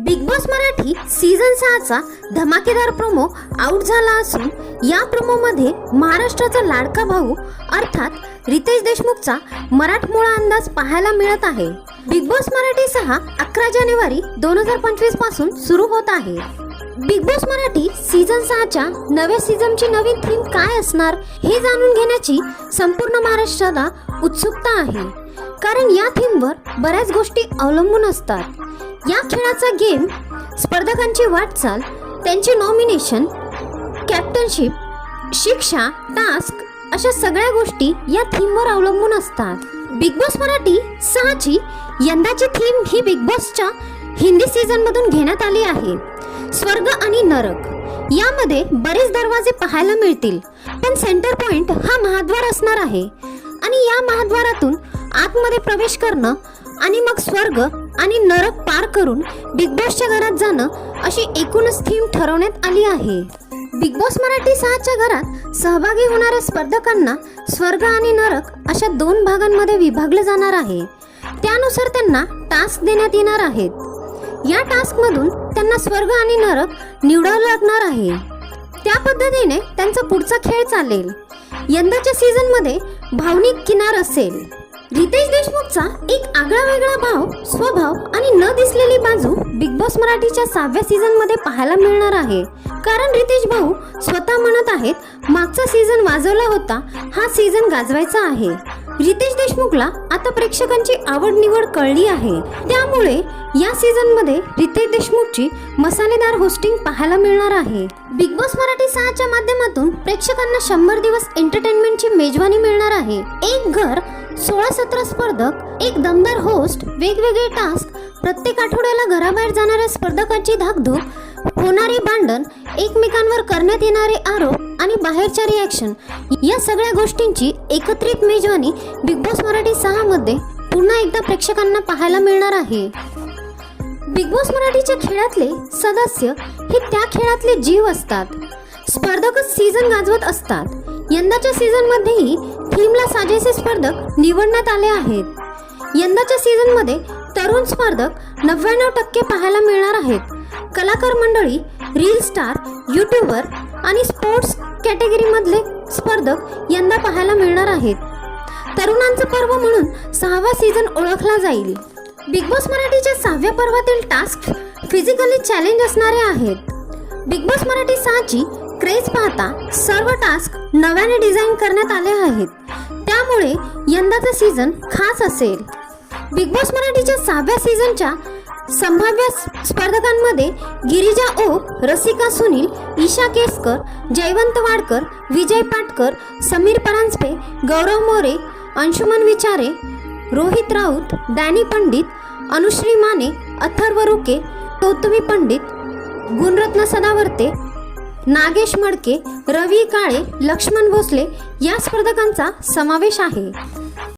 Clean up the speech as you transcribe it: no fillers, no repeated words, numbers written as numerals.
Big boss Marathi season 6चा धमाकेदार promo out झाला असून या प्रोमोमध्ये महाराष्ट्राचा लाडका भाऊ अर्थात रितेश देशमुखचा मराठमोळा अंदाज पाहायला मिळत आहे। बिग बॉस मराठी 6 11 जानेवारी 2025 पासून सुरू होत आहे। बिग बॉस मराठी सीझन 6च्या नव्या सीझनची नवीन थीम काय असणार हे जाणून घेण्याची संपूर्ण महाराष्ट्राला उत्सुकता आहे, कारण या थीमवर बऱ्याच गोष्टी अवलंबून असतात। या खेळाचा गेम, स्पर्धकांची वाटचाल, त्यांचे नॉमिनेशन, कॅप्टनशिप, शिक्षा, टास्क अशा सगळ्या गोष्टी या थीमवर अवलंबून असतात। बिग बॉस मराठी 6ची यंदाची थीम ही बिग बॉसच्या हिंदी सीझन मधून घेण्यात आली आहे। स्वर्ग आणि नरक यामध्ये बरेच दरवाजे पाहायला मिळतील, पण सेंटर पॉइंट हा महाद्वार असणार आहे आणि या महाद्वारातून आतमध्ये प्रवेश करणं आणि मग स्वर्ग आणि नरक पार करून बिग बॉसच्या घरात जाणं अशी एकूणच थीम ठरवण्यात आली आहे। बिग बॉस मराठी 6च्या घरात सहभागी होणाऱ्या स्पर्धकांना स्वर्ग आणि नरक अशा 2 भागांमध्ये विभागले जाणार आहे। त्यानुसार त्यांना टास्क देण्यात येणार आहेत। या टास्कमधून त्यांना स्वर्ग आणि नरक निवडावं लागणार आहे। त्या पद्धतीने त्यांचा पुढचा खेळ चालेल। यंदाच्या सीझनमध्ये भावनिक किनार असेल। रितेश देशमुखचा एक आगळा वेगळा भाव, स्वभाव आणि न दिसलेली बाजू बिग बॉस मराठीच्या 6व्या सीझन मध्ये पाहायला मिळणार आहे, कारण रितेश भाऊ स्वतः म्हणत आहेत मागचा सीझन वाजवला होता, हा सीझन गाजवायचा आहे। रितेश देशमुखला आता प्रेक्षकांची आवड निवड कळली आहे, त्यामुळे या सीझन मध्ये रितेश देशमुखची मसालेदार होस्टिंग पाहायला मिळणार आहे। बिग बॉस मराठी 6च्या माध्यमातून प्रेक्षकांना 100 दिवस एंटरटेनमेंटची मेजवानी मिळणार आहे। एक घर, 16-17 स्पर्धक, एक दमदार होस्ट, वेगवेगळे टास्क, प्रत्येक आठवड्याला घराबाहेर जाणाऱ्या स्पर्धकांची धाकधूक, होणारे भांडण, एकमेकांवर करण्यात येणारे आरोप आणि बाहेरच्या रिॲक्शन या सगळ्या गोष्टींची एकत्रित मेजवानी बिग बॉस मराठी 6 मध्ये पुन्हा एकदा प्रेक्षकांना पाहायला मिळणार आहे। बिग बॉस मराठीच्या खेळातले सदस्य हे त्या खेळातले जीव असतात। स्पर्धकच सीझन गाजवत असतात। यंदाच्या सीझन मध्येही थीमला साजेसे स्पर्धक निवडण्यात आले आहेत। यंदाच्या सीझन मध्ये तरुण स्पर्धक 99% पाहायला मिळणार आहेत। कलाकार मंडळी, रील स्टार, यूट्यूबर आणि स्पोर्ट्स कॅटेगरी मधले स्पर्धक यंदा पाहायला मिळणार आहेत। तरुणांचं पर्व म्हणून 6वा सीझन ओळखला जाईल। बिग बॉस मराठीच्या 6व्या पर्वातील टास्क फिजिकली चॅलेंज असणारे आहेत। बिग बॉस मराठी 6ची क्रेज पाहता सर्व टास्क नव्याने डिझाईन करण्यात आले आहेत, त्यामुळे यंदाचा सीझन खास असेल। बिग बॉस मराठीच्या 6व्या सीझनच्या संभाव्य स्पर्धकांमध्ये गिरिजा ओक, रसिका सुनील, ईशा केसकर, जयवंत वाडकर, विजय पाटकर, समीर परांजपे, गौरव मोरे, अंशुमन विचारे, रोहित राऊत, डॅनी पंडित, अनुश्री माने, अथर्व रुके, गौतमी पंडित, गुणरत्न सदावर्ते, नागेश मडके, रवी काळे, लक्ष्मण भोसले या स्पर्धकांचा समावेश आहे।